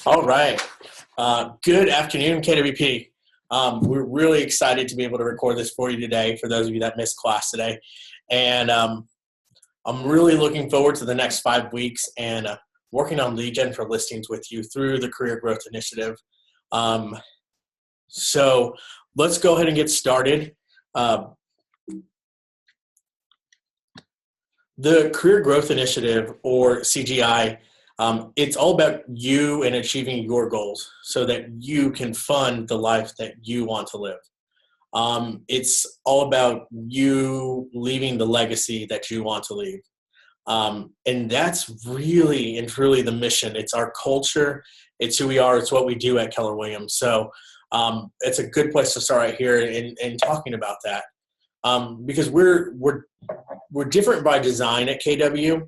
All right. Good afternoon, KWP. We're really excited to be able to record this for you today, for those of you that missed class today. And I'm really looking forward to the next 5 weeks and working on lead gen for listings with you through the Career Growth Initiative. So let's go ahead and get started. The Career Growth Initiative, or CGI, it's all about you and achieving your goals so that you can fund the life that you want to live. It's all about you leaving the legacy that you want to leave. And that's really and truly the mission. It's our culture. It's who we are. It's what we do at Keller Williams. So it's a good place to start right here in talking about that. Because we're different by design at KW.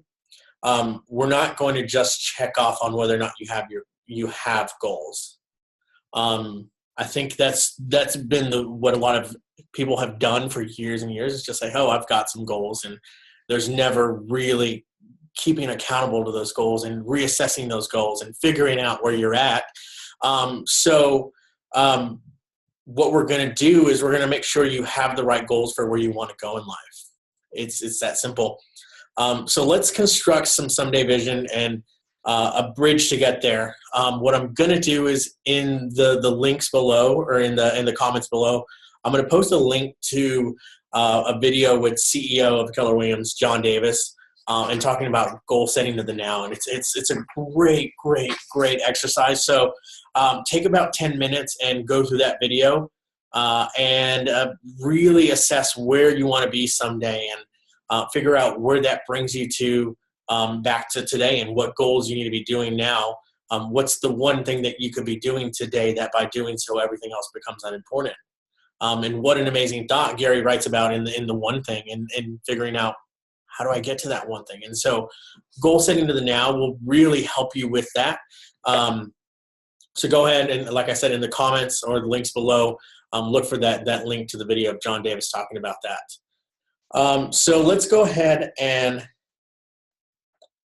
We're not going to just check off on whether or not you have goals. I think that's been what a lot of people have done for years and years, is just say, oh, I've got some goals, and there's never really keeping accountable to those goals and reassessing those goals and figuring out where you're at. What we're going to do is we're going to make sure you have the right goals for where you want to go in life. It's that simple. So let's construct some someday vision and a bridge to get there. What I'm going to do is in the links below, or in the comments below, I'm going to post a link to a video with CEO of Keller Williams, John Davis, and talking about goal setting to the now. And it's a great exercise. So take about 10 minutes and go through that video and really assess where you want to be someday, and figure out where that brings you to back to today, and what goals you need to be doing now. What's the one thing that you could be doing today that by doing so everything else becomes unimportant? And what an amazing thought Gary writes about in the one thing, and figuring out, how do I get to that one thing? And so goal setting to the now will really help you with that. So go ahead and, like I said, in the comments or the links below, look for that link to the video of John Davis talking about that. So let's go ahead and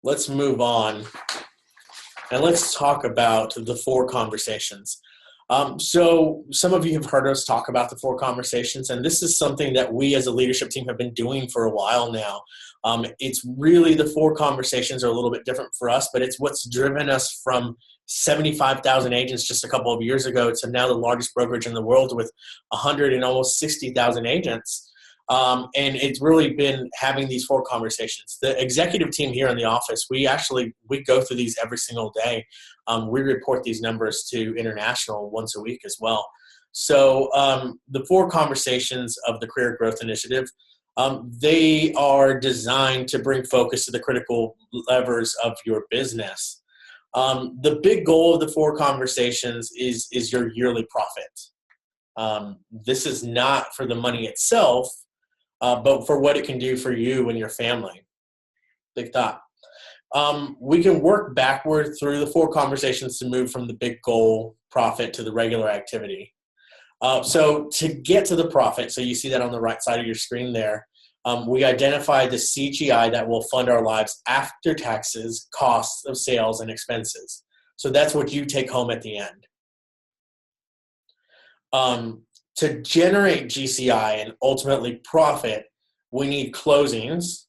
let's move on, and let's talk about the 4 conversations. So some of you have heard us talk about the 4 conversations, and this is something that we as a leadership team have been doing for a while now. It's really, the 4 conversations are a little bit different for us, but it's what's driven us from 75,000 agents just a couple of years ago to now the largest brokerage in the world with 100 and almost 60,000 agents. And it's really been having these 4 conversations. The executive team here in the office, we go through these every single day. We report these numbers to international once a week as well. So the 4 conversations of the Career Growth Initiative, they are designed to bring focus to the critical levers of your business. The big goal of the 4 conversations is your yearly profit. This is not for the money itself, but for what it can do for you and your family. Big thought. We can work backward through the 4 conversations to move from the big goal profit to the regular activity. So to get to the profit, so you see that on the right side of your screen there, we identified the CGI that will fund our lives after taxes, costs of sales, and expenses. So that's what you take home at the end. To generate GCI and ultimately profit, we need closings,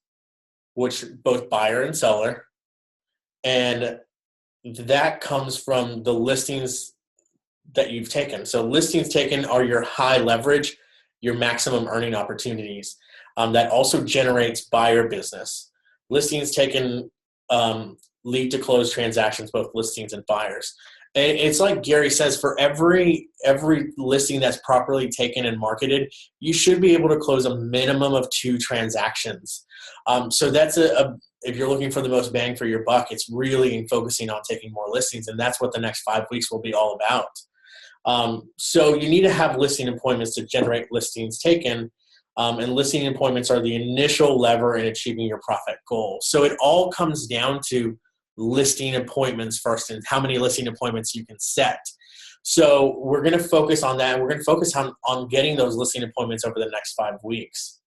which both buyer and seller, and that comes from the listings that you've taken. So listings taken are your high leverage, your maximum earning opportunities. That also generates buyer business. Listings taken lead to closed transactions, both listings and buyers. And it's like Gary says, for every listing that's properly taken and marketed, you should be able to close a minimum of 2 transactions. So that's if you're looking for the most bang for your buck, it's really in focusing on taking more listings, and that's what the next 5 weeks will be all about. So you need to have listing appointments to generate listings taken, and listing appointments are the initial lever in achieving your profit goal. So it all comes down to listing appointments first, and how many listing appointments you can set. So we're going to focus on that. We're going to focus on getting those listing appointments over the next 5 weeks.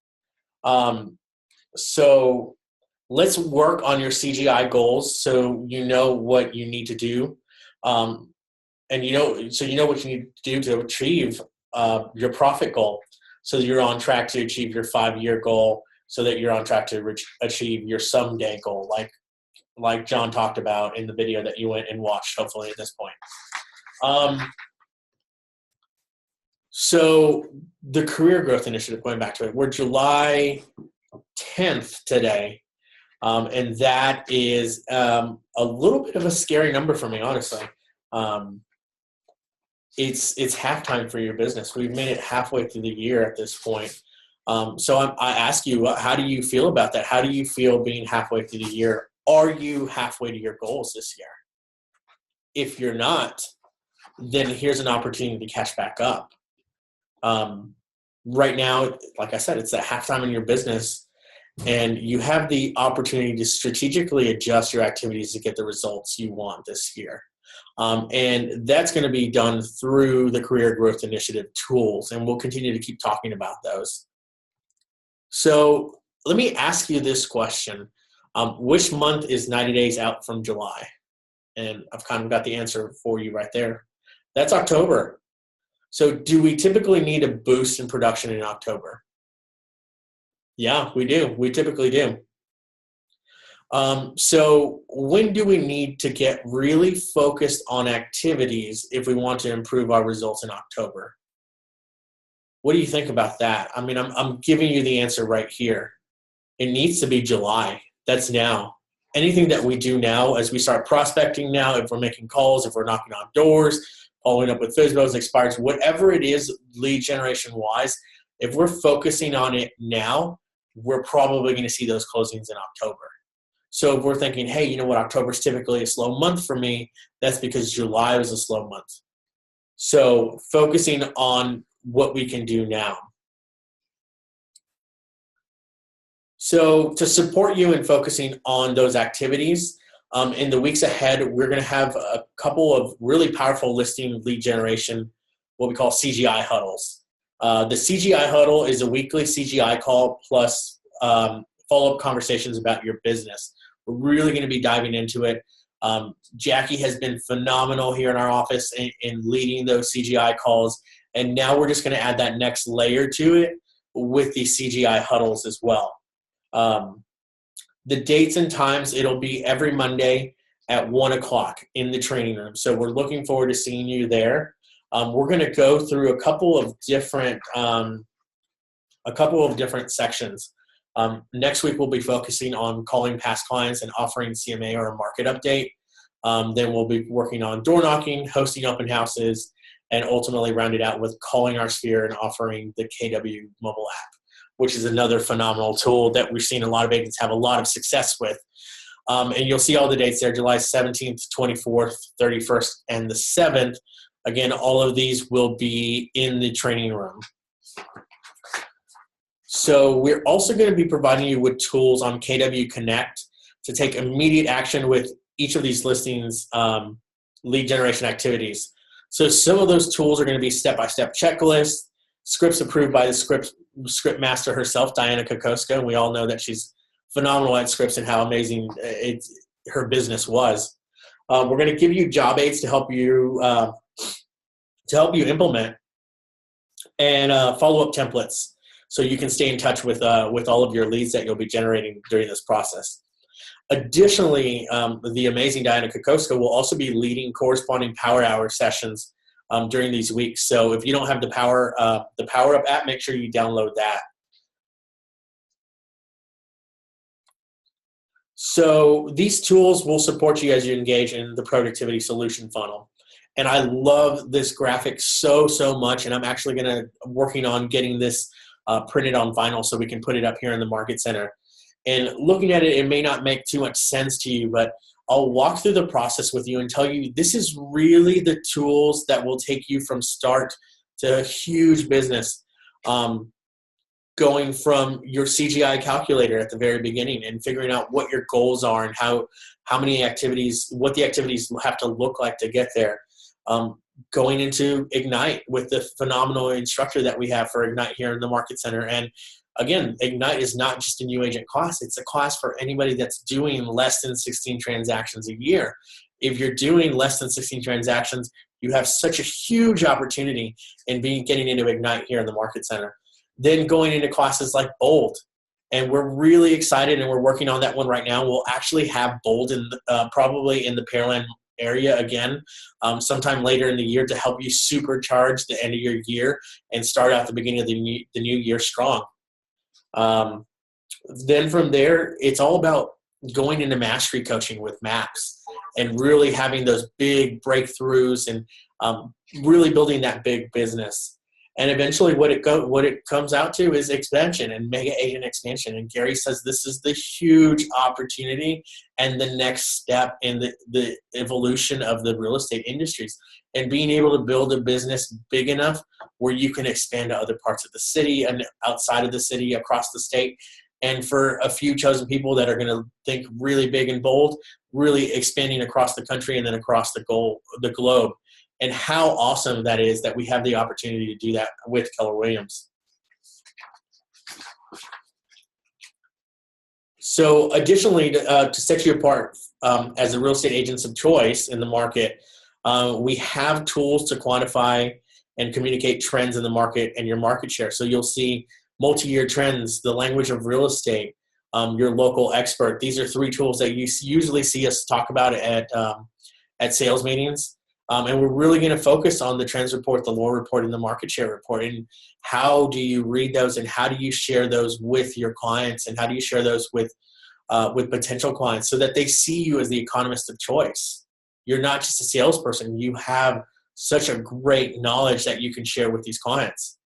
So let's work on your CGI goals so you know what you need to do. Um, and so you know what you need to do to achieve your profit goal, so that you're on track to achieve your 5-year goal, so that you're on track to achieve your someday goal, like John talked about in the video that you went and watched, hopefully at this point. So the career growth initiative, going back to it, we're July 10th today. And that is a little bit of a scary number for me, honestly. It's halftime for your business. We've made it halfway through the year at this point. So I ask you, how do you feel about that? How do you feel being halfway through the year? Are you halfway to your goals this year? If you're not, then here's an opportunity to catch back up. Right now, like I said, it's at halftime in your business, and you have the opportunity to strategically adjust your activities to get the results you want this year. And that's going to be done through the Career Growth Initiative tools, and we'll continue to keep talking about those. So let me ask you this question. Which month is 90 days out from July? And I've kind of got the answer for you right there. That's October. So do we typically need a boost in production in October? Yeah, we do. We typically do. So when do we need to get really focused on activities if we want to improve our results in October? What do you think about that? I mean, I'm giving you the answer right here. It needs to be July. That's now. Anything that we do now, as we start prospecting now, if we're making calls, if we're knocking on doors, following up with FSBOs, expires, whatever it is lead generation-wise, if we're focusing on it now, we're probably going to see those closings in October. So if we're thinking, hey, you know what, October is typically a slow month for me, that's because July was a slow month. So focusing on what we can do now. So to support you in focusing on those activities, in the weeks ahead, we're going to have a couple of really powerful listing lead generation, what we call CGI huddles. The CGI huddle is a weekly CGI call plus follow-up conversations about your business. We're really going to be diving into it. Jackie has been phenomenal here in our office in leading those CGI calls, and now we're just going to add that next layer to it with the CGI huddles as well. The dates and times, it'll be every Monday at 1 o'clock in the training room. So we're looking forward to seeing you there. We're going to go through a couple of different sections. Next week, we'll be focusing on calling past clients and offering CMA or a market update. Then we'll be working on door knocking, hosting open houses, and ultimately round it out with calling our sphere and offering the KW mobile app, which is another phenomenal tool that we've seen a lot of agents have a lot of success with. And you'll see all the dates there, July 17th, 24th, 31st, and the 7th. Again, all of these will be in the training room. So we're also going to be providing you with tools on KW Connect to take immediate action with each of these listings lead generation activities. So some of those tools are going to be step-by-step checklists, scripts approved by the script master herself, Diana Kokoska, and we all know that she's phenomenal at scripts and how amazing her business was. We're going to give you job aids to help you implement, and follow-up templates so you can stay in touch with all of your leads that you'll be generating during this process. Additionally, the amazing Diana Kokoska will also be leading corresponding Power Hour sessions during these weeks. So if you don't have the Power Up app, make sure you download that. So these tools will support you as you engage in the productivity solution funnel. And I love this graphic so much, and I'm actually working on getting this printed on vinyl so we can put it up here in the Market Center. And looking at it, it may not make too much sense to you, but I'll walk through the process with you and tell you this is really the tools that will take you from start to a huge business, going from your CGI calculator at the very beginning and figuring out what your goals are and how many activities, what the activities have to look like to get there. Going into Ignite with the phenomenal instructor that we have for Ignite here in the Market Center. And again, Ignite is not just a new agent class. It's a class for anybody that's doing less than 16 transactions a year. if you're doing less than 16 transactions, you have such a huge opportunity in getting into Ignite here in the Market Center. Then going into classes like Bold. And we're really excited, and we're working on that one right now. We'll actually have Bold in probably in the Pearland area again sometime later in the year to help you supercharge the end of your year and start out the beginning of the new year strong. Then from there, it's all about going into mastery coaching with Max and really having those big breakthroughs and really building that big business. And eventually what it comes out to is expansion and mega agent expansion. And Gary says this is the huge opportunity and the next step in the evolution of the real estate industries, and being able to build a business big enough where you can expand to other parts of the city and outside of the city, across the state. And for a few chosen people that are going to think really big and bold, really expanding across the country and then across the globe. And how awesome that is that we have the opportunity to do that with Keller Williams. So additionally, to set you apart as a real estate agents of choice in the market, we have tools to quantify and communicate trends in the market and your market share. So you'll see multi-year trends, the language of real estate, your local expert. These are 3 tools that you usually see us talk about at sales meetings. And we're really going to focus on the trends report, the lore report, and the market share report. And how do you read those, and how do you share those with your clients, and how do you share those with potential clients so that they see you as the economist of choice? You're not just a salesperson. You have such a great knowledge that you can share with these clients.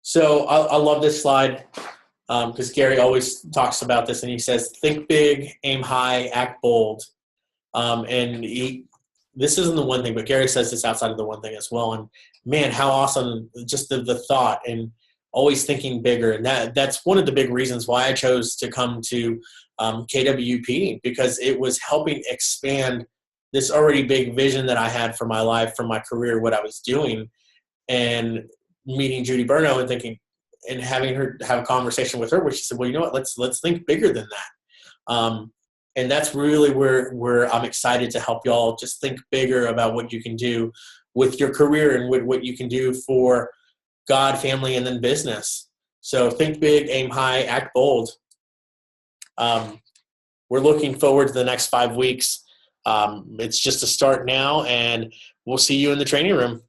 So I love this slide because Gary always talks about this, and he says, think big, aim high, act bold. This isn't the one thing, but Gary says this outside of the one thing as well. And man, how awesome just the thought and always thinking bigger. And that's one of the big reasons why I chose to come to KWP, because it was helping expand this already big vision that I had for my life, for my career, what I was doing, and meeting Judy Burno and thinking and having her have a conversation with her where she said, well, you know what, let's think bigger than that. And that's really where I'm excited to help y'all just think bigger about what you can do with your career and with what you can do for God, family, and then business. So think big, aim high, act bold. We're looking forward to the next 5 weeks. It's just a start now, and we'll see you in the training room.